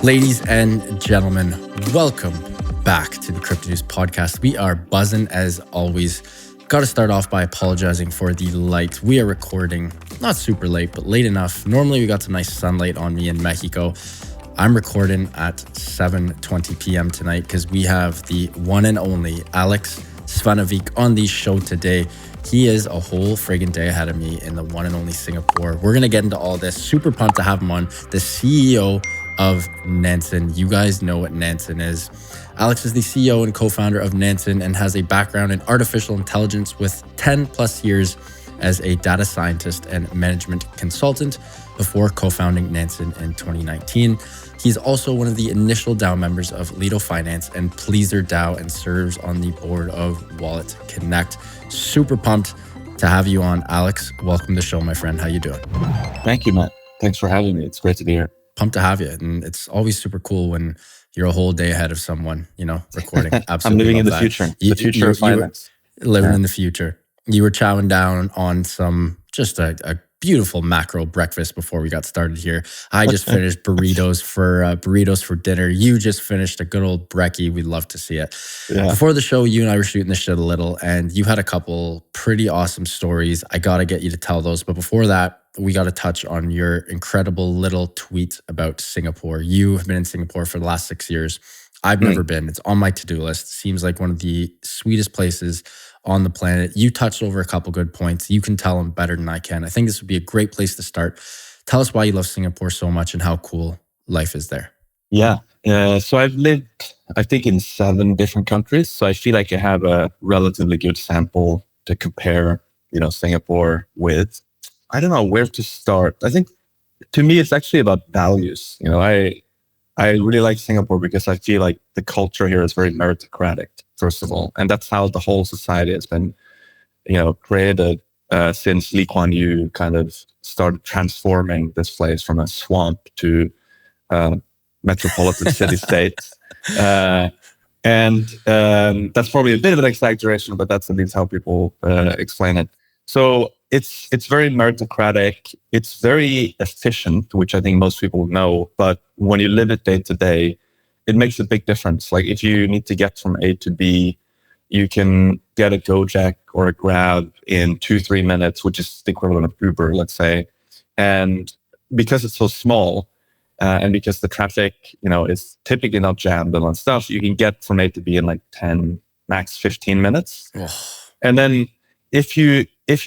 Ladies and gentlemen, welcome back to the Crypto News Podcast. We are buzzing as always. Got to start off by apologizing for the light. We are recording not super late, but late enough. Normally we got some nice sunlight on me in Mexico. I'm recording at 7:20 p.m. tonight because we have the one and only Alex Svanevik on the show today. He is a whole friggin' day ahead of me in the one and only Singapore. We're going to get into all this. Super pumped to have him on, the CEO of Nansen. You guys know what Nansen is. Alex is the CEO and co-founder of Nansen and has a background in artificial intelligence with 10 plus years as a data scientist and management consultant before co-founding Nansen in 2019. He's also one of the initial DAO members of Lido Finance and PleasrDAO and serves on the board of WalletConnect. Super pumped to have you on, Alex. Welcome to the show, my friend. How you doing? Thank you, Matt. Thanks for having me. It's great to be here. Pumped to have you. And it's always super cool when you're a whole day ahead of someone, recording. Absolutely. I'm living in the future. The future of finance. Living in the future. You were chowing down on some, just a beautiful macro breakfast before we got started here. I just finished burritos for dinner. You just finished a good old brekkie. We'd love to see it. Yeah. Before the show, you and I were shooting the shit a little, and you had a couple pretty awesome stories. I got to get you to tell those. But before that, we got to touch on your incredible little tweet about Singapore. You have been in Singapore for the last 6 years. I've never been. It's on my to-do list. Seems like one of the sweetest places on the planet. You touched over a couple good points. You can tell them better than I can. I think this would be a great place to start. Tell us why you love Singapore so much and how cool life is there. Yeah. So I've lived, I think, in 7 different countries. So I feel like I have a relatively good sample to compare, Singapore with. I don't know where to start. I think to me, it's actually about values. I really like Singapore because I feel like the culture here is very meritocratic, first of all. And that's how the whole society has been, created since Lee Kuan Yew kind of started transforming this place from a swamp to metropolitan city-state. And that's probably a bit of an exaggeration, but that's at least how people explain it. So it's very meritocratic. It's very efficient, which I think most people know. But when you live it day to day, it makes a big difference. Like if you need to get from A to B, you can get a Gojek or a Grab in 2-3 minutes, which is the equivalent of Uber, let's say. And because it's so small, and because the traffic, is typically not jammed and on stuff, you can get from A to B in like 10, max 15 minutes. Oh. And then if you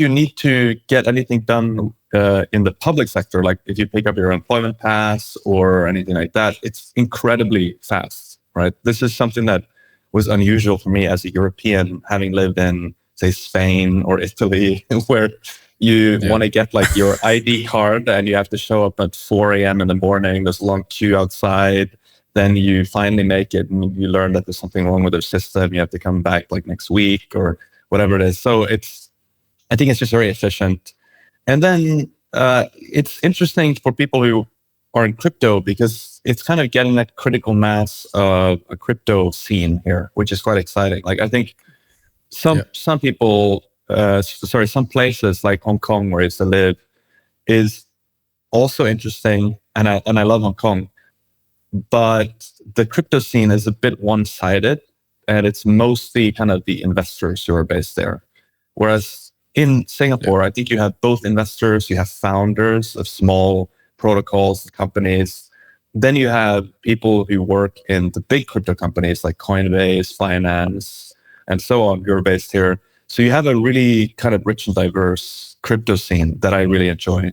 need to get anything done in the public sector, like if you pick up your employment pass or anything like that, it's incredibly fast, right? This is something that was unusual for me as a European, having lived in, say, Spain or Italy, where you want to get like your ID card and you have to show up at 4 a.m. in the morning. There's a long queue outside. Then you finally make it and you learn that there's something wrong with their system. You have to come back like next week or whatever it is. So I think it's just very efficient. And then it's interesting for people who are in crypto because it's kind of getting that critical mass of a crypto scene here, which is quite exciting. Like I think some places like Hong Kong, where I used to live, is also interesting. And I love Hong Kong, but the crypto scene is a bit one-sided and it's mostly kind of the investors who are based there. Whereas in Singapore, I think you have both investors, you have founders of small protocols, companies. Then you have people who work in the big crypto companies like Coinbase, Finance, and so on, who are based here. So you have a really kind of rich and diverse crypto scene that I really enjoy.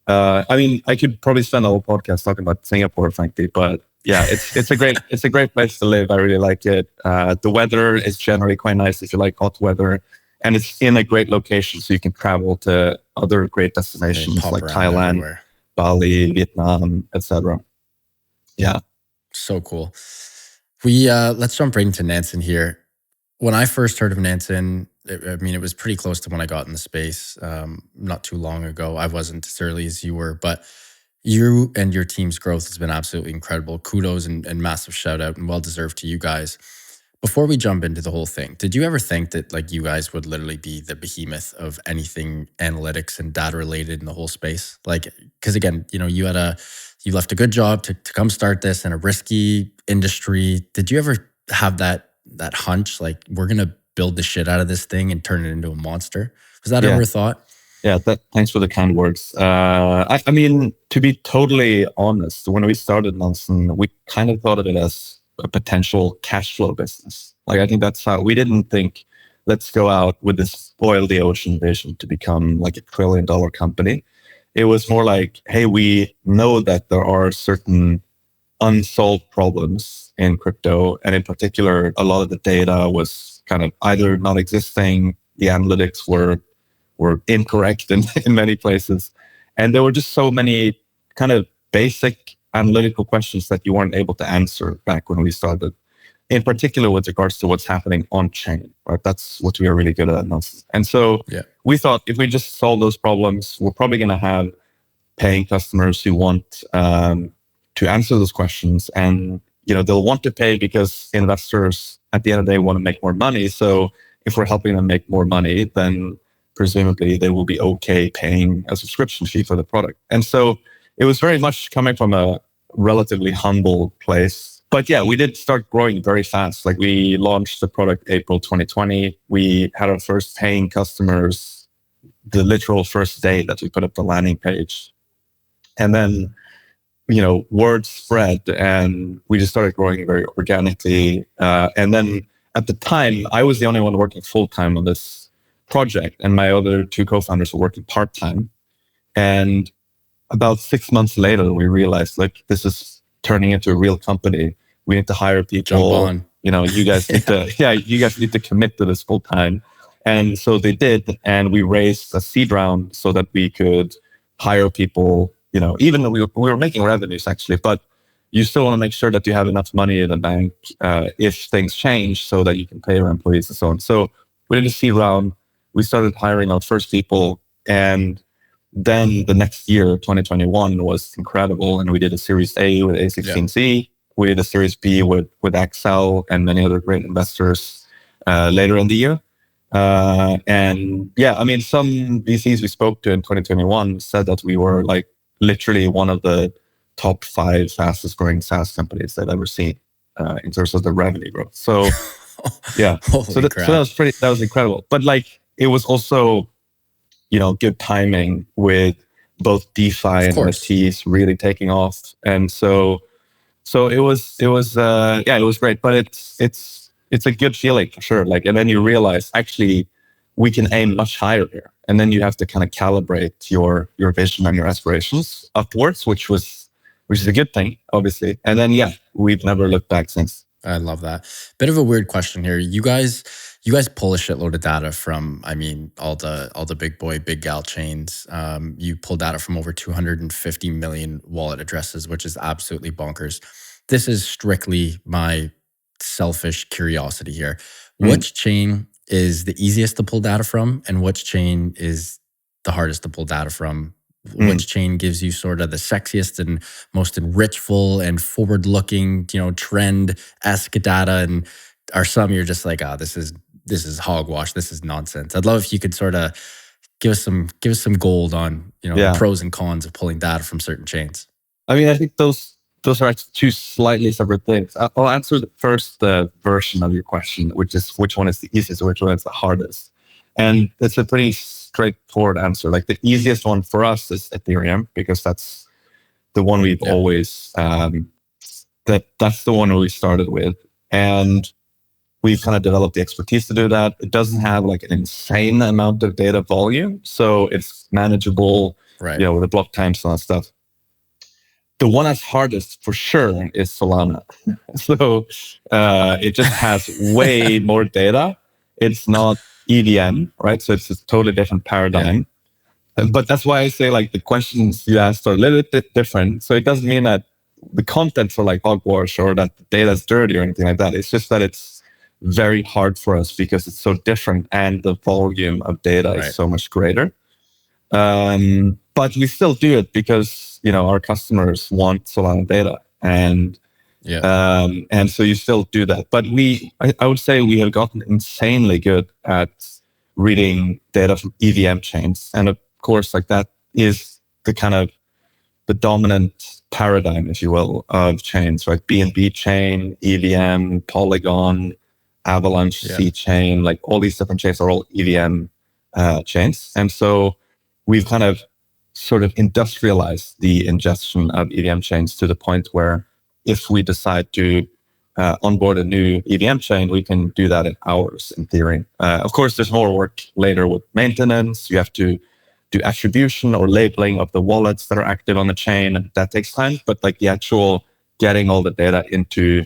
I could probably spend a whole podcast talking about Singapore, frankly, but yeah, it's a great place to live. I really like it. The weather is generally quite nice if you like hot weather. And it's in a great location, so you can travel to other great destinations like Thailand, everywhere. Bali, Vietnam, etc. Yeah, so cool. We let's jump right into Nansen here. When I first heard of Nansen, it was pretty close to when I got in the space not too long ago. I wasn't as early as you were, but you and your team's growth has been absolutely incredible. Kudos and massive shout out and well deserved to you guys. Before we jump into the whole thing, did you ever think that like you guys would literally be the behemoth of anything analytics and data related in the whole space? Like, because again, you left a good job to come start this in a risky industry. Did you ever have that hunch, like we're gonna build the shit out of this thing and turn it into a monster? Was that Yeah. ever a thought? Yeah, thanks for the kind words. I mean, to be totally honest, when we started Nansen, we kind of thought of it as a potential cash flow business. Like, I think that's how we didn't think, let's go out with this boil the ocean vision to become like $1 trillion company. It was more like, hey, we know that there are certain unsolved problems in crypto. And in particular, a lot of the data was kind of either not existing, the analytics were incorrect in many places. And there were just so many kind of basic analytical questions that you weren't able to answer back when we started, in particular with regards to what's happening on chain, right? That's what we are really good at. And so we thought if we just solve those problems, we're probably going to have paying customers who want to answer those questions. And, they'll want to pay because investors at the end of the day want to make more money. So if we're helping them make more money, then presumably they will be okay paying a subscription fee for the product. And so it was very much coming from a relatively humble place. But yeah, we did start growing very fast. Like we launched the product April 2020. We had our first paying customers the literal first day that we put up the landing page. And then, word spread and we just started growing very organically. And then at the time, I was the only one working full-time on this project, and my other two co-founders were working part-time. And about 6 months later, we realized, like, this is turning into a real company. We need to hire people. Jump on. You guys need you guys need to commit to this full time. And so they did. And we raised a seed round so that we could hire people, even though we were making revenues actually, but you still want to make sure that you have enough money in the bank if things change so that you can pay your employees and so on. So we did a seed round. We started hiring our first people, and then the next year, 2021, was incredible. And we did a Series A with A16Z. We did a Series B with Accel and many other great investors later in the year. And yeah, I mean, some VCs we spoke to in 2021 said that we were like literally one of the top 5 fastest growing SaaS companies they've ever seen in terms of the revenue growth. So yeah, so that was incredible. But like, it was also, good timing with both DeFi and NFTs really taking off. And so it was great, but it's a good feeling for sure. Like, and then you realize actually we can aim much higher here. And then you have to kind of calibrate your vision and your aspirations upwards, which is a good thing, obviously. And then, we've never looked back since. I love that. Bit of a weird question here. You guys pull a shitload of data from, I mean, all the big boy, big gal chains. You pull data from over 250 million wallet addresses, which is absolutely bonkers. This is strictly my selfish curiosity here. Which chain is the easiest to pull data from, and which chain is the hardest to pull data from? Which chain gives you sort of the sexiest and most enrichful and forward-looking, trend-esque data, and are some you're just like, this is hogwash, this is nonsense? I'd love if you could sort of give us some gold on the pros and cons of pulling data from certain chains. I mean, I think those are actually two slightly separate things. I'll answer the first version of your question, which is which one is the easiest, which one is the hardest, and it's a pretty straightforward answer. Like, the easiest one for us is Ethereum, because that's the one we've always that's the one we started with, and we've kind of developed the expertise to do that. It doesn't have like an insane amount of data volume, so it's manageable, right? With the block times and that stuff. The one that's hardest for sure is Solana. So it just has way more data. It's not EVM, right? So it's a totally different paradigm. But that's why I say, like, the questions you asked are a little bit different. So it doesn't mean that the contents are like hogwash or that the data is dirty or anything like that. It's just that it's very hard for us because it's so different and the volume of data is so much greater. But we still do it because, our customers want Solana data. And Yeah. And so you still do that. But I would say we have gotten insanely good at reading data from EVM chains. And of course, like that is the kind of the dominant paradigm, if you will, of chains, right? BNB chain, EVM, Polygon, Avalanche, C chain, like all these different chains are all EVM chains. And so we've kind of sort of industrialized the ingestion of EVM chains to the point where if we decide to onboard a new EVM chain, we can do that in hours in theory. Of course, there's more work later with maintenance. You have to do attribution or labeling of the wallets that are active on the chain. That takes time, but like the actual getting all the data into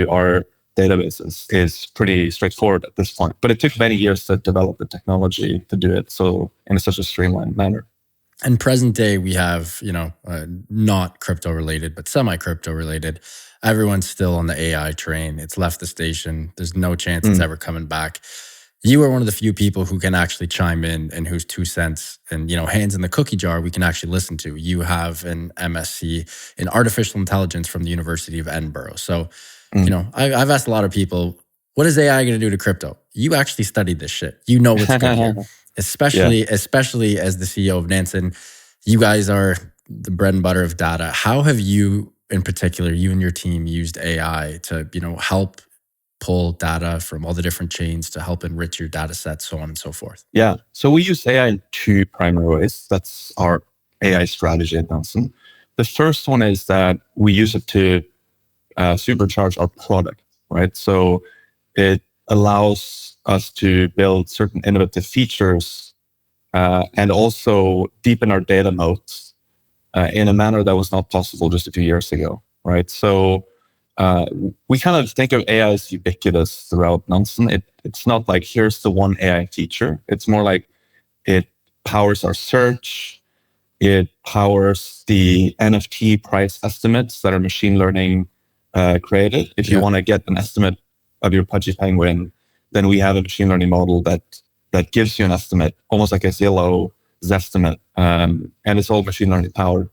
our databases is pretty straightforward at this point. But it took many years to develop the technology to do it so in such a streamlined manner. And present day, we have, not crypto related, but semi-crypto related. Everyone's still on the AI train. It's left the station. There's no chance it's ever coming back. You are one of the few people who can actually chime in and whose 2 cents and, hands in the cookie jar we can actually listen to. You have an MSc in artificial intelligence from the University of Edinburgh. So, I've asked a lot of people, what is AI going to do to crypto? You actually studied this shit. You know what's good here. Especially as the CEO of Nansen, you guys are the bread and butter of data. How have you, in particular, you and your team used AI to, help pull data from all the different chains to help enrich your data set, so on and so forth? Yeah. So we use AI in 2 primary ways. That's our AI strategy at Nansen. The first one is that we use it to supercharge our product, right? So it allows us to build certain innovative features and also deepen our data moats in a manner that was not possible just a few years ago, right? So we kind of think of AI as ubiquitous throughout Nansen. It's not like here's the one AI feature. It's more like it powers our search. It powers the NFT price estimates that are machine learning created. If you want to get an estimate of your pudgy penguin, then we have a machine learning model that gives you an estimate, almost like a Zillow estimate, and it's all machine learning powered.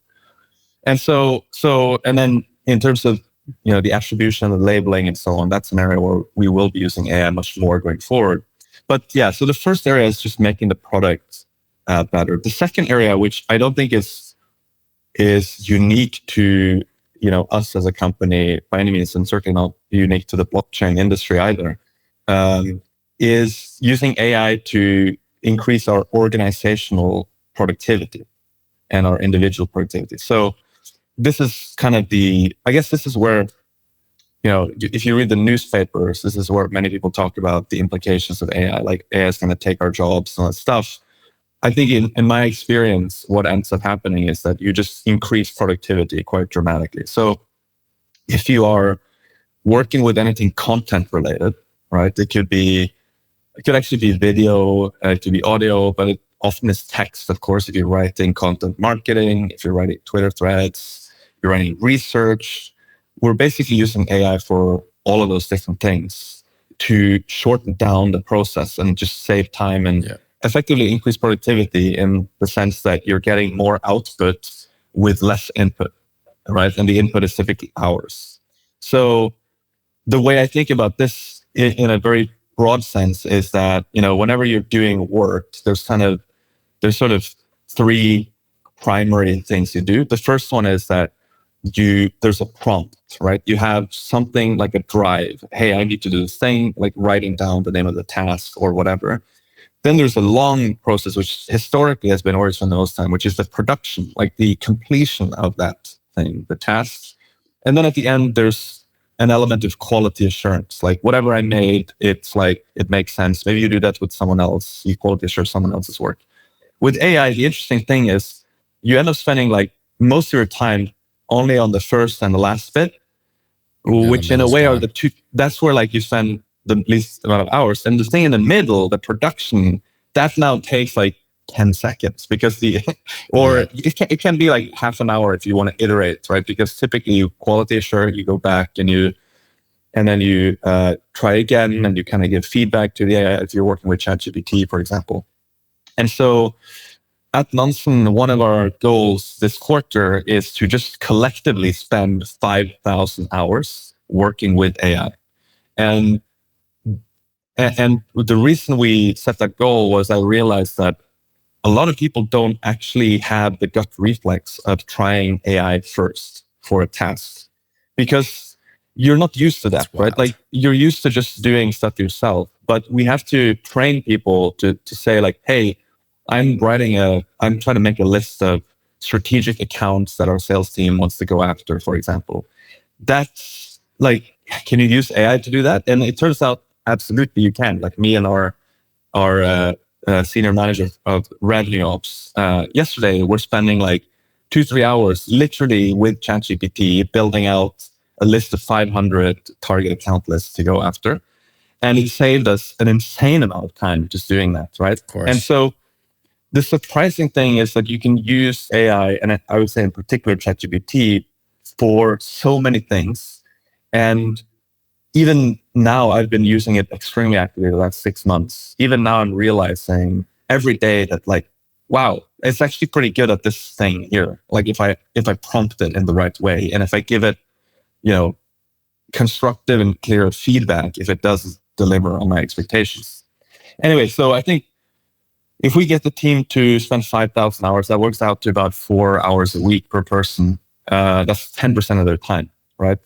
And and then in terms of the attribution, the labeling, and so on, that's an area where we will be using AI much more going forward. But so the first area is just making the product better. The second area, which I don't think is unique to us as a company by any means, and certainly not unique to the blockchain industry either, is using AI to increase our organizational productivity and our individual productivity. So this is kind of this is where, if you read the newspapers, this is where many people talk about the implications of AI, like AI is going to take our jobs and all that stuff. I think in my experience, what ends up happening is that you just increase productivity quite dramatically. So if you are working with anything content related, right, it could actually be video, it could be audio, but it often is text, of course, if you're writing content marketing, if you're writing Twitter threads, you're writing research. We're basically using AI for all of those different things to shorten down the process and just save time and effectively increase productivity in the sense that you're getting more output with less input, right? And the input is typically hours. So the way I think about this in a very broad sense is that, whenever you're doing work, there's sort of 3 primary things you do. The first one is that there's a prompt, right? You have something like a drive. Hey, I need to do this thing, like writing down the name of the task or whatever. Then there's a long process, which historically has been always spent the most time, which is the production, like the completion of that thing, the task. And then at the end, there's an element of quality assurance. Like whatever I made, it's like, it makes sense. Maybe you do that with someone else. You quality assure someone else's work. With AI, the interesting thing is you end up spending like most of your time only on the first and the last bit, which in a way are the 2. That's where like you spend the least amount of hours. And the thing in the middle, the production, that now takes like 10 seconds because it can be like half an hour if you want to iterate, right? Because typically you quality assure, you go back and then you try again and you kind of give feedback to the AI if you're working with ChatGPT, for example. And so at Nansen, one of our goals this quarter is to just collectively spend 5,000 hours working with AI. And the reason we set that goal was I realized that a lot of people don't actually have the gut reflex of trying AI first for a task because you're not used to that, right? Like you're used to just doing stuff yourself, but we have to train people to say like, hey, I'm trying to make a list of strategic accounts that our sales team wants to go after, for example. That's like, can you use AI to do that? And it turns out, absolutely you can. Like me and our senior manager of revenue ops, yesterday we're spending like 2-3 hours literally with ChatGPT building out a list of 500 target account lists to go after. And it saved us an insane amount of time just doing that, right? Of course. And so the surprising thing is that you can use AI, and I would say in particular ChatGPT, for so many things. And even now, I've been using it extremely actively the last 6 months. Even now, I'm realizing every day that like, wow, it's actually pretty good at this thing here. Like if I prompt it in the right way, and if I give it, constructive and clear feedback, if it does deliver on my expectations. Anyway, so I think if we get the team to spend 5,000 hours, that works out to about 4 hours a week per person. That's 10% of their time, right?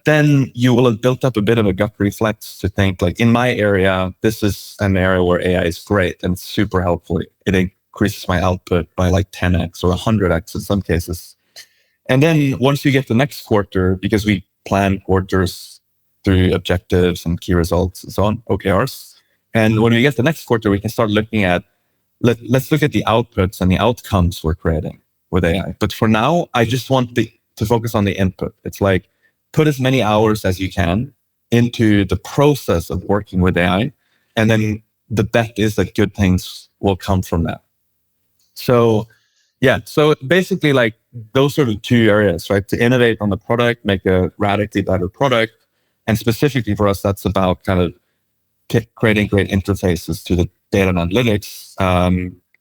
Then you will have built up a bit of a gut reflex to think like, in my area, this is an area where AI is great and super helpful. It increases my output by like 10x or 100x in some cases. And then once you get the next quarter, because we plan quarters through objectives and key results and so on, OKRs. And when we get the next quarter, we can start looking at, let's look at the outputs and the outcomes we're creating with AI. But for now, I just want to focus on the input. It's like, put as many hours as you can into the process of working with AI. And then the bet is that good things will come from that. So yeah, so basically like those are the two areas, right? To innovate on the product, make a radically better product. And specifically for us, that's about kind of creating great interfaces to the data and analytics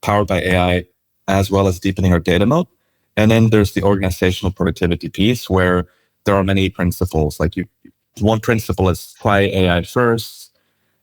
powered by AI, as well as deepening our data moat. And then there's the organizational productivity piece where there are many principles. Like one principle is try AI first.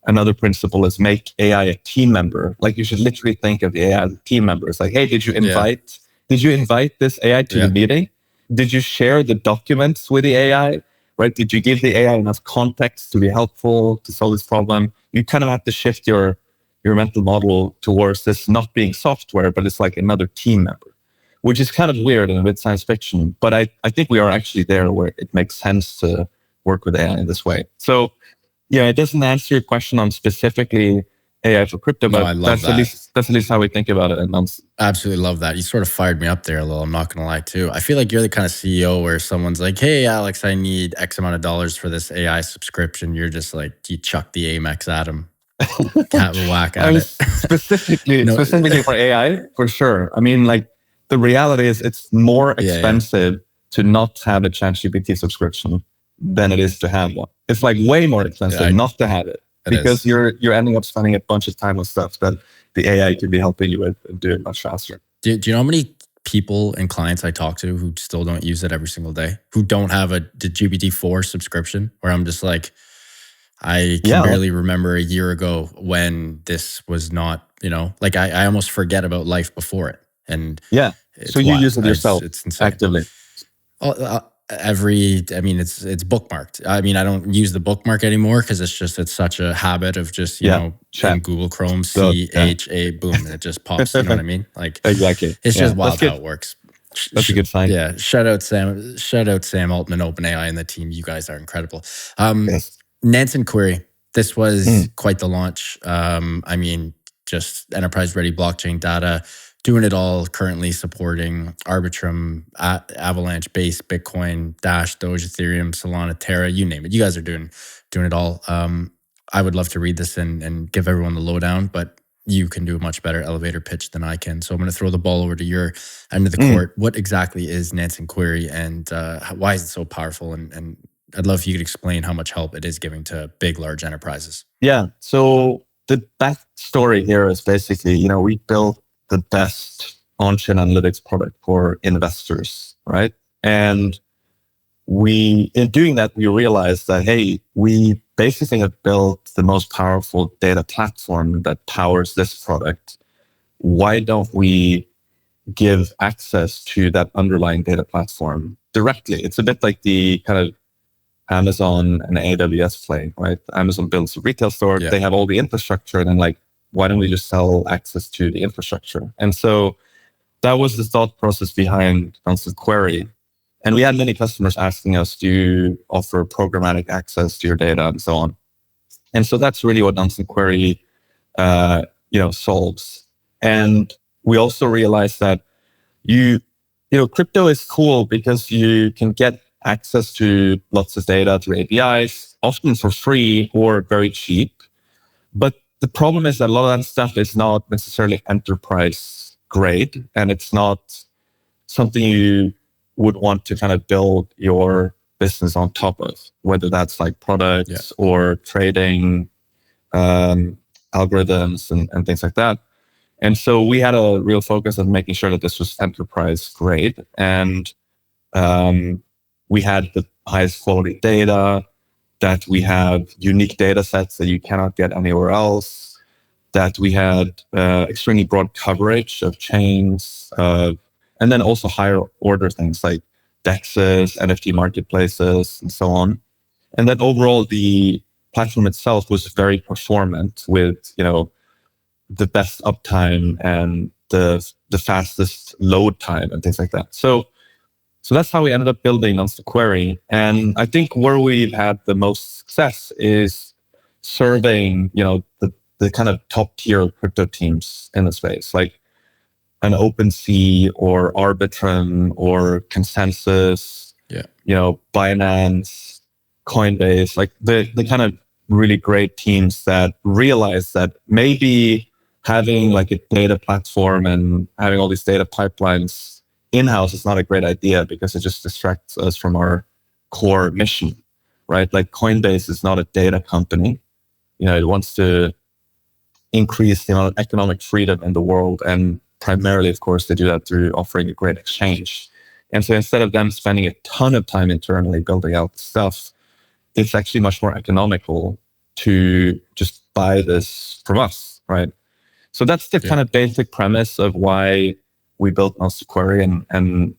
Another principle is make AI a team member. Like you should literally think of the AI as a team member. It's like, hey, did you invite this AI to the meeting? Did you share the documents with the AI? Right? Did you give the AI enough context to be helpful to solve this problem? You kind of have to shift your mental model towards this not being software, but it's like another team member, which is kind of weird and a bit science fiction. But I think we are actually there where it makes sense to work with AI in this way. So yeah, it doesn't answer your question on specifically AI for crypto, but that's at least how we think about it. And absolutely love that. You sort of fired me up there a little. I'm not going to lie too. I feel like you're the kind of CEO where someone's like, hey, Alex, I need X amount of dollars for this AI subscription. You're just like, you chuck the Amex at him. Have a whack at it. Specifically for AI, for sure. I mean, like the reality is it's more expensive to not have a ChatGPT subscription than it is to have one. It's like way more expensive not to have it. Because you're ending up spending a bunch of time on stuff that the AI could be helping you with and do it much faster. Do you know how many people and clients I talk to who still don't use it every single day, who don't have the GPT-4 subscription, where I'm just like, I can barely remember a year ago when this was not, like I almost forget about life before it. And so you use it yourself it's actively. It's bookmarked. I mean, I don't use the bookmark anymore because it's such a habit of just, in Google Chrome, CHA, boom, and it just pops. You know what I mean? Like, exactly. It's just wild how it works. That's a good sign. Yeah. Shout out Sam Altman, OpenAI, and the team. You guys are incredible. Nansen query. This was quite the launch. Just enterprise ready blockchain data. Doing it all, currently supporting Arbitrum, Avalanche, Base, Bitcoin, Dash, Doge, Ethereum, Solana, Terra, you name it. You guys are doing it all. I would love to read this and give everyone the lowdown, but you can do a much better elevator pitch than I can. So I'm going to throw the ball over to your end of the court. What exactly is Nansen Query and why is it so powerful? And I'd love if you could explain how much help it is giving to big, large enterprises. Yeah. So the backstory here is basically, we built the best on-chain analytics product for investors, right? And in doing that, we realized that, hey, we basically have built the most powerful data platform that powers this product. Why don't we give access to that underlying data platform directly? It's a bit like the kind of Amazon and AWS play, right? Amazon builds a retail store. Yeah. They have all the infrastructure. And then like, why don't we just sell access to the infrastructure? And so that was the thought process behind Nansen Query. And we had many customers asking us to offer programmatic access to your data and so on. And so that's really what Nansen Query, solves. And we also realized that crypto is cool because you can get access to lots of data through APIs, often for free or very cheap. But the problem is that a lot of that stuff is not necessarily enterprise grade, and it's not something you would want to kind of build your business on top of, whether that's like products or trading algorithms and things like that. And so we had a real focus on making sure that this was enterprise grade. And we had the highest quality data, that we have unique data sets that you cannot get anywhere else, that we had extremely broad coverage of chains, and then also higher order things like DEXs, NFT marketplaces, and so on. And then overall, the platform itself was very performant with, the best uptime and the fastest load time and things like that. So that's how we ended up building Nansen Query. And I think where we've had the most success is serving, the kind of top tier crypto teams in the space, like an OpenSea or Arbitrum or Consensus, Binance, Coinbase, like the kind of really great teams that realize that maybe having like a data platform and having all these data pipelines in-house is not a great idea because it just distracts us from our core mission, right? Like Coinbase is not a data company. It wants to increase the amount of economic freedom in the world, and primarily, of course, they do that through offering a great exchange. And so instead of them spending a ton of time internally building out stuff, it's actually much more economical to just buy this from us, right? So that's the kind of basic premise of why we built Nansen Query and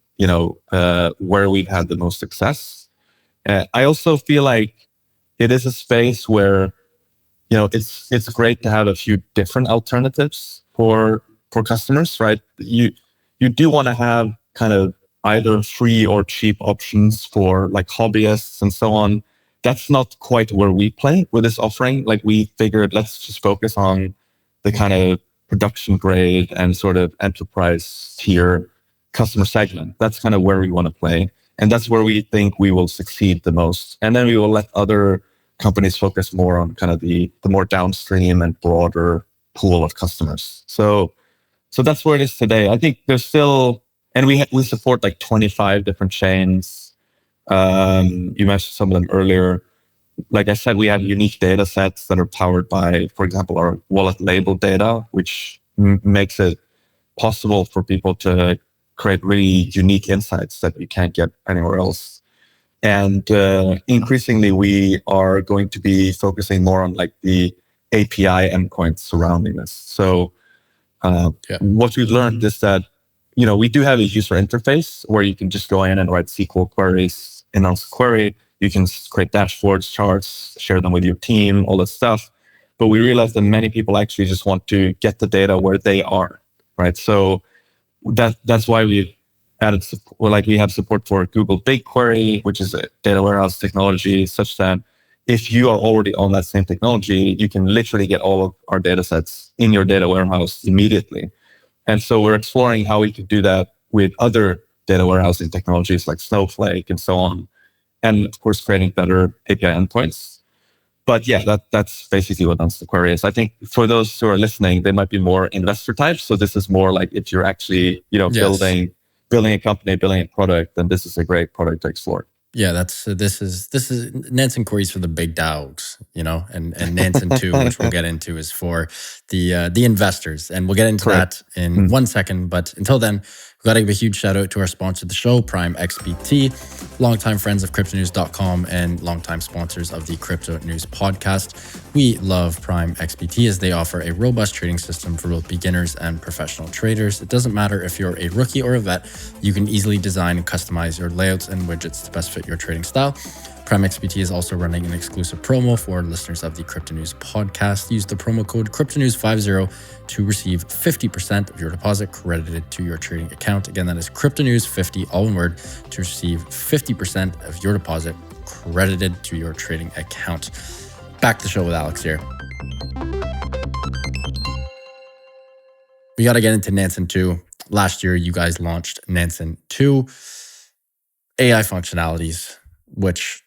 where we've had the most success. I also feel like it is a space where, it's great to have a few different alternatives for customers, right? You do want to have kind of either free or cheap options for like hobbyists and so on. That's not quite where we play with this offering. Like we figured, let's just focus on the kind of production grade and sort of enterprise tier customer segment. That's kind of where we want to play. And that's where we think we will succeed the most. And then we will let other companies focus more on kind of the more downstream and broader pool of customers. So that's where it is today. I think there's still, and we support like 25 different chains. You mentioned some of them earlier. Like I said, we have unique data sets that are powered by, for example, our wallet label data, which makes it possible for people to create really unique insights that you can't get anywhere else. And increasingly, we are going to be focusing more on like the API endpoints surrounding this. So what we've learned is that, we do have a user interface where you can just go in and write SQL queries in Nansen Query. You can create dashboards, charts, share them with your team, all that stuff. But we realized that many people actually just want to get the data where they are, right? So that's why we've added support. Like we have support for Google BigQuery, which is a data warehouse technology, such that if you are already on that same technology, you can literally get all of our data sets in your data warehouse immediately. And so we're exploring how we could do that with other data warehousing technologies like Snowflake and so on. And of course, creating better API endpoints. But yeah, that's basically what Nansen Query is. I think for those who are listening, they might be more investor types. So this is more like if you're actually, building a company, building a product, then this is a great product to explore. Yeah, this is Nansen Core for the big dogs, and Nansen 2, which we'll get into, is for the investors, and we'll get into Correct. that in 1 second. But until then, we've got to give a huge shout out to our sponsor of the show, Prime XBT, longtime friends of CryptoNews.com and longtime sponsors of the Crypto News podcast. We love Prime XBT as they offer a robust trading system for both beginners and professional traders. It doesn't matter if you're a rookie or a vet, you can easily design and customize your layouts and widgets to best fit your trading style. Prime XBT is also running an exclusive promo for listeners of the Crypto News podcast. Use the promo code CryptoNews50 to receive 50% of your deposit credited to your trading account. Again, that is CryptoNews50, all one word, to receive 50% of your deposit credited to your trading account. Back to the show with Alex here. We got to get into Nansen 2. Last year, you guys launched Nansen 2 AI functionalities, which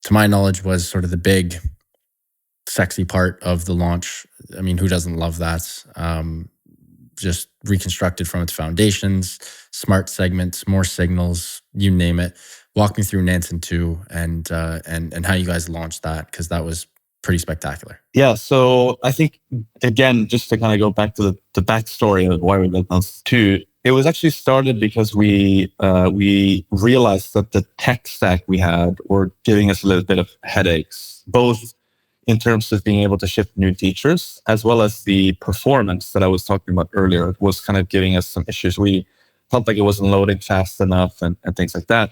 to my knowledge was sort of the big, sexy part of the launch. I mean, who doesn't love that? Just reconstructed from its foundations, smart segments, more signals, you name it. Walk me through Nansen 2 and how you guys launched that, because that was pretty spectacular. Yeah, so I think, again, just to kind of go back to the backstory of why we built Nansen 2, it was actually started because we realized that the tech stack we had were giving us a little bit of headaches, both in terms of being able to ship new features, as well as the performance that I was talking about earlier was kind of giving us some issues. We felt like it wasn't loading fast enough and things like that.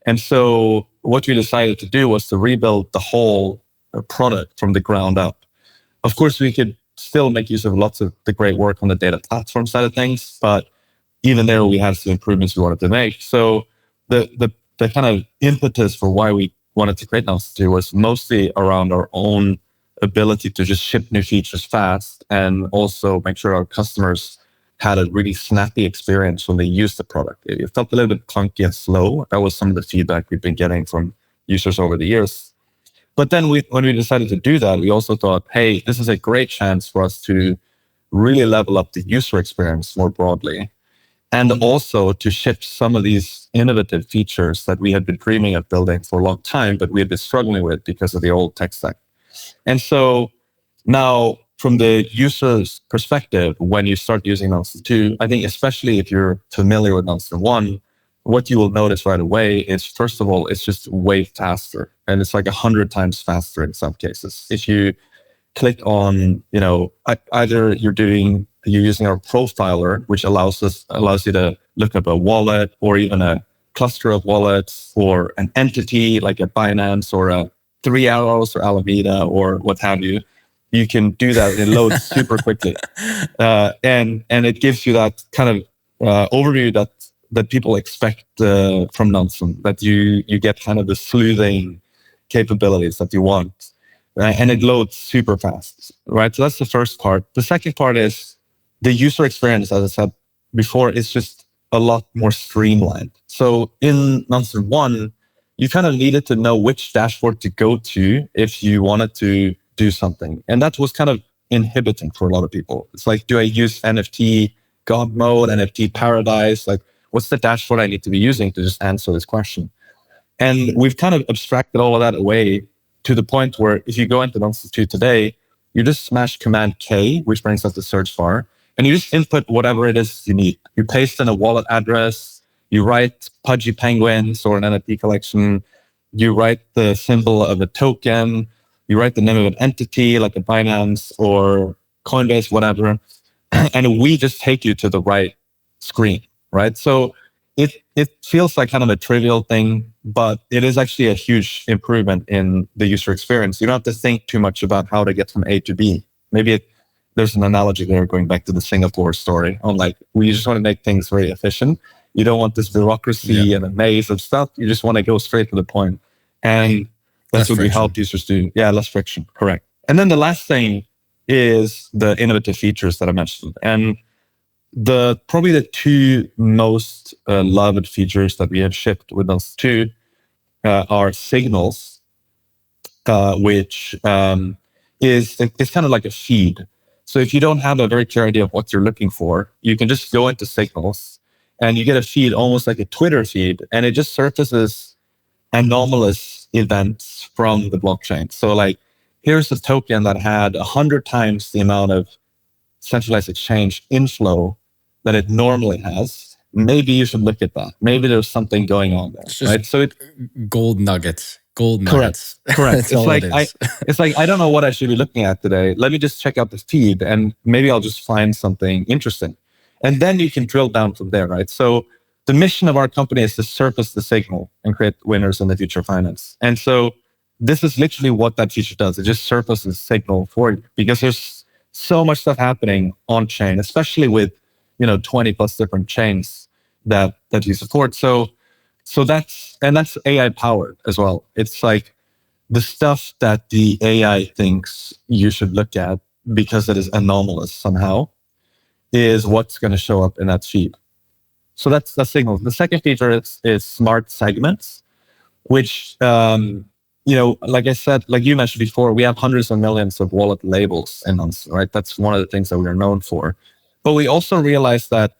And so what we decided to do was to rebuild the whole product from the ground up. Of course, we could still make use of lots of the great work on the data platform side of things, but even there we had some improvements we wanted to make. So the kind of impetus for why we wanted to create Nansen 2 was mostly around our own ability to just ship new features fast and also make sure our customers had a really snappy experience when they used the product. It felt a little bit clunky and slow. That was some of the feedback we've been getting from users over the years. But then when we decided to do that, we also thought, hey, this is a great chance for us to really level up the user experience more broadly, and also to ship some of these innovative features that we had been dreaming of building for a long time, but we had been struggling with because of the old tech stack. And so now, from the user's perspective, when you start using Nansen 2, I think especially if you're familiar with Nansen 1, what you will notice right away is, first of all, it's just way faster. And it's like 100 times faster in some cases. If you click on, either you're using our profiler, which allows you to look up a wallet or even a cluster of wallets or an entity like a Binance or a 3 Arrows or Alameda or what have you. You can do that. It loads super quickly. And it gives you that kind of overview that people expect from Nansen, that you get kind of the sleuthing capabilities that you want. And it loads super fast, right? So that's the first part. The second part is the user experience, as I said before, is just a lot more streamlined. So in Nansen 1, you kind of needed to know which dashboard to go to if you wanted to do something. And that was kind of inhibiting for a lot of people. It's like, do I use NFT God mode, NFT paradise? Like, what's the dashboard I need to be using to just answer this question? And we've kind of abstracted all of that away to the point where if you go into Nansen 2 today, you just smash Command K, which brings up the search bar, and you just input whatever it is you need. You paste in a wallet address, you write Pudgy Penguins or an NFT collection, you write the symbol of a token, you write the name of an entity like a Binance or Coinbase, whatever, and we just take you to the right screen, right? So it feels like kind of a trivial thing, but it is actually a huge improvement in the user experience. You don't have to think too much about how to get from A to B. Maybe there's an analogy there going back to the Singapore story on like, we just want to make things very efficient. You don't want this bureaucracy and a maze of stuff. You just want to go straight to the point. And that's what we help users do. Yeah, less friction. Correct. And then the last thing is the innovative features that I mentioned. And probably the two most loved features that we have shipped with us too are signals, which is kind of like a feed. So if you don't have a very clear idea of what you're looking for, you can just go into signals and you get a feed almost like a Twitter feed, and it just surfaces anomalous events from the blockchain. So like, here's a token that had 100 times the amount of centralized exchange inflow that it normally has. Maybe you should look at that. Maybe there's something going on there, right? So gold nuggets. Correct. That's all it is. It's like, I don't know what I should be looking at today. Let me just check out the feed and maybe I'll just find something interesting. And then you can drill down from there, right? So the mission of our company is to surface the signal and create winners in the future of finance. And so this is literally what that feature does. It just surfaces signal for you because there's so much stuff happening on chain, especially with, 20 plus different chains that you support. So that's AI powered as well. It's like the stuff that the AI thinks you should look at because it is anomalous somehow is what's going to show up in that feed. So that's the signal. The second feature is smart segments, which, like I said, like you mentioned before, we have hundreds of millions of wallet labels in Nansen, right? That's one of the things that we are known for. But we also realize that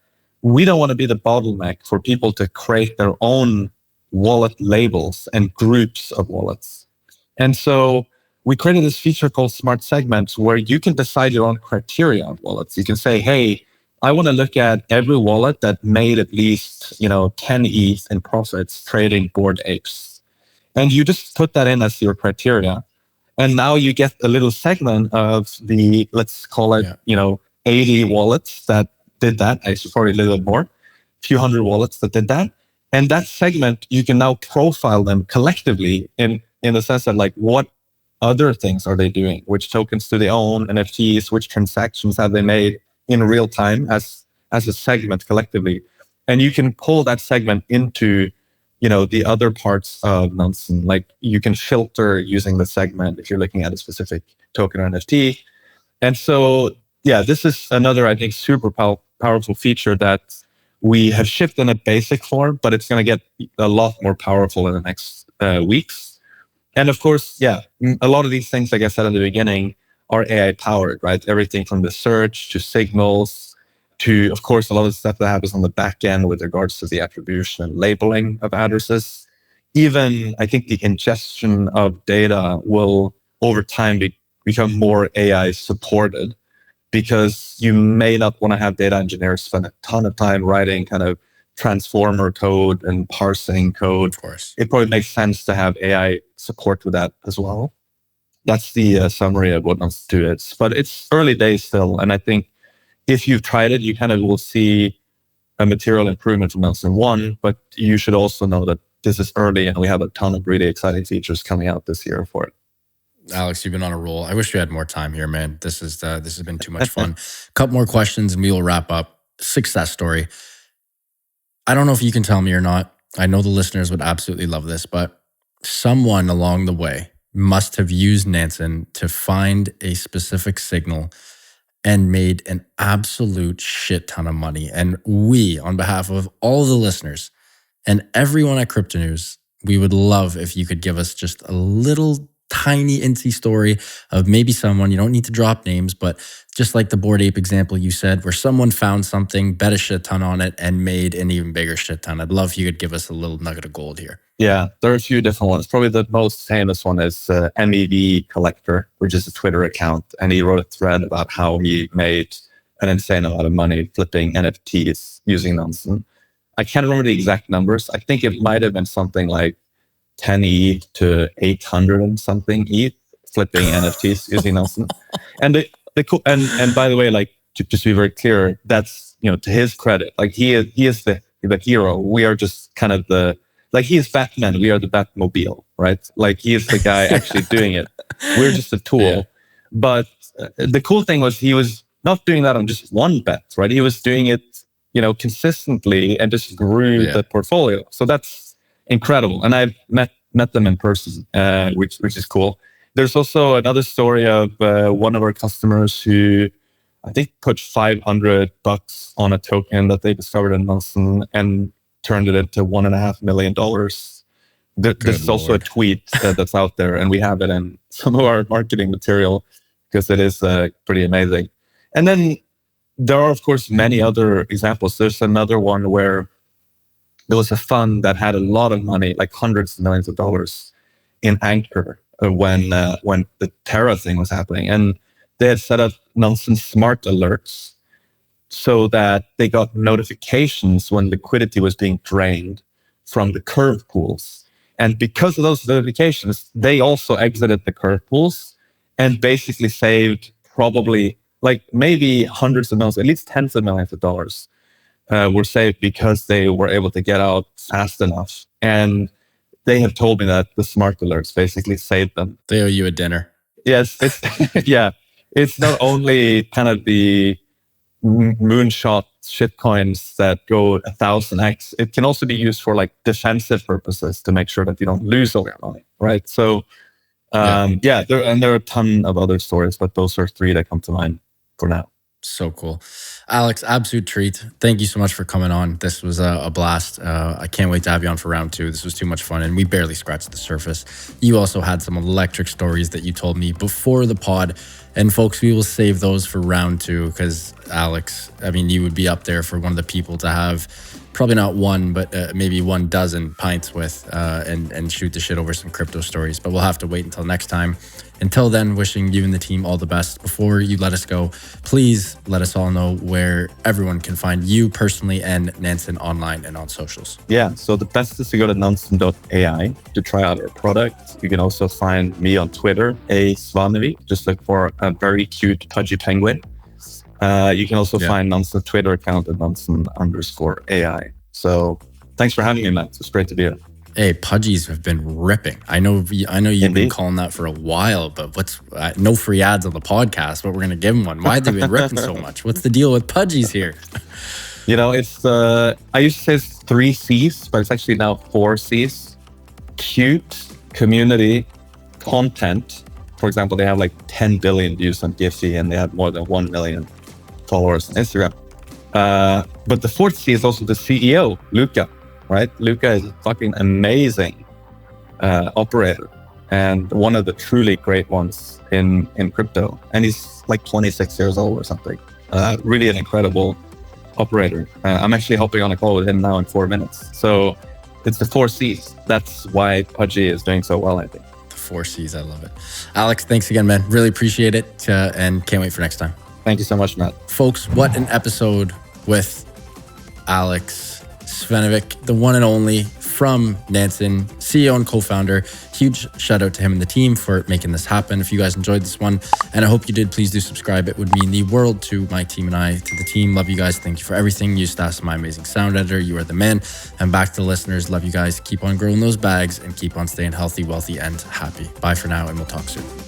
we don't want to be the bottleneck for people to create their own wallet labels and groups of wallets. And so we created this feature called Smart Segments where you can decide your own criteria on wallets. You can say, hey, I want to look at every wallet that made at least, 10 ETH in profits trading Bored Apes. And you just put that in as your criteria. And now you get a little segment of the, let's call it, 80 wallets that did that. Actually, probably a little bit more, a few hundred wallets that did that. And that segment, you can now profile them collectively in the sense that like, what other things are they doing? Which tokens do they own? NFTs, which transactions have they made in real time as a segment collectively? And you can pull that segment into, the other parts of Nansen. Like you can filter using the segment if you're looking at a specific token or NFT. And so, this is another, I think, super powerful feature that we have shipped in a basic form, but it's going to get a lot more powerful in the next weeks. And of course, a lot of these things, like I said at the beginning, are AI powered, right? Everything from the search to signals to, of course, a lot of the stuff that happens on the back end with regards to the attribution and labeling of addresses. Even, I think the ingestion of data will, over time, become more AI supported because you may not want to have data engineers spend a ton of time writing kind of transformer code and parsing code. Of course. It probably makes sense to have AI support with that as well. That's the summary of what Nansen 2 is. But it's early days still. And I think if you've tried it, you kind of will see a material improvement from Nansen 1. But you should also know that this is early and we have a ton of really exciting features coming out this year for it. Alex, you've been on a roll. I wish we had more time here, man. This has been too much fun. Couple more questions and we will wrap up. Success story. I don't know if you can tell me or not. I know the listeners would absolutely love this, but someone along the way must have used Nansen to find a specific signal and made an absolute shit ton of money. And we, on behalf of all the listeners and everyone at Crypto News, we would love if you could give us just a little tiny inty story of maybe someone, you don't need to drop names, but just like the Bored Ape example you said, where someone found something, bet a shit ton on it, and made an even bigger shit ton. I'd love if you could give us a little nugget of gold here. Yeah, there are a few different ones. Probably the most famous one is MEV Collector, which is a Twitter account. And he wrote a thread about how he made an insane amount of money flipping NFTs using Nansen. I can't remember the exact numbers. I think it might have been something like 10 ETH to 800 and something ETH flipping NFTs using Nansen. And and by the way, like just to be very clear, that's to his credit. Like he is the hero. We are just kind of he is Batman. We are the Batmobile, right? Like he is the guy actually doing it. We're just a tool. Yeah. But the cool thing was he was not doing that on just one bet, right? He was doing it, consistently and just grew the portfolio. So that's incredible. And I've met them in person, which is cool. There's also another story of one of our customers who I think put $500 on a token that they discovered in Nansen and turned it into $1.5 million. This is also a tweet that's out there, and we have it in some of our marketing material because it is pretty amazing. And then there are, of course, many other examples. There's another one where there was a fund that had a lot of money, like hundreds of millions of dollars in Anchor when the Terra thing was happening. And they had set up Nansen smart alerts so that they got notifications when liquidity was being drained from the curve pools. And because of those notifications, they also exited the curve pools and basically saved probably like maybe hundreds of millions, at least tens of millions of dollars were saved because they were able to get out fast enough. And they have told me that the smart alerts basically saved them. They owe you a dinner. Yes, it's yeah. It's not only kind of the moonshot shitcoins that go 1000x. It can also be used for like defensive purposes to make sure that you don't lose all your money, right? So there are a ton of other stories, but those are three that come to mind for now. So cool. Alex, absolute treat. Thank you so much for coming on. This was a blast. I can't wait to have you on for round two. This was too much fun, and we barely scratched the surface. You also had some electric stories that you told me before the pod. And folks, we will save those for round two because Alex, I mean, you would be up there for one of the people to have probably not one, but maybe 12 pints with and shoot the shit over some crypto stories. But we'll have to wait until next time. Until then, wishing you and the team all the best. Before you let us go, please let us all know where everyone can find you personally and Nansen online and on socials. Yeah, so the best is to go to Nansen.ai to try out our product. You can also find me on Twitter, Svanevik. Just look for a very cute pudgy penguin. You can also find Nansen's Twitter account at Nansen_AI. So thanks for having me, Matt. It's great to be here. Hey, pudgies have been ripping. I know you've been calling that for a while, but what's no free ads on the podcast, but we're going to give them one. Why have they been ripping so much? What's the deal with pudgies here? You know, it's I used to say it's 3 C's, but it's actually now 4 C's. Cute, community, content. For example, they have like 10 billion views on Giphy and they have more than 1 million followers on Instagram. But the 4th C is also the CEO, Luca. Right? Luca is a fucking amazing operator and one of the truly great ones in crypto. And he's like 26 years old or something. Really an incredible operator. I'm actually hopping on a call with him now in 4 minutes. So it's the 4 C's. That's why Pudgy is doing so well, I think. The 4 C's, I love it. Alex, thanks again, man. Really appreciate it and can't wait for next time. Thank you so much, Matt. Folks, what an episode with Alex Svanevik, the one and only from Nansen, CEO and co-founder. Huge shout out to him and the team for making this happen. If you guys enjoyed this one, and I hope you did, please do subscribe. It would mean the world to my team and I, to the team. Love you guys. Thank you for everything. Eustace, my amazing sound editor. You are the man. And back to the listeners. Love you guys. Keep on growing those bags and keep on staying healthy, wealthy, and happy. Bye for now, and we'll talk soon.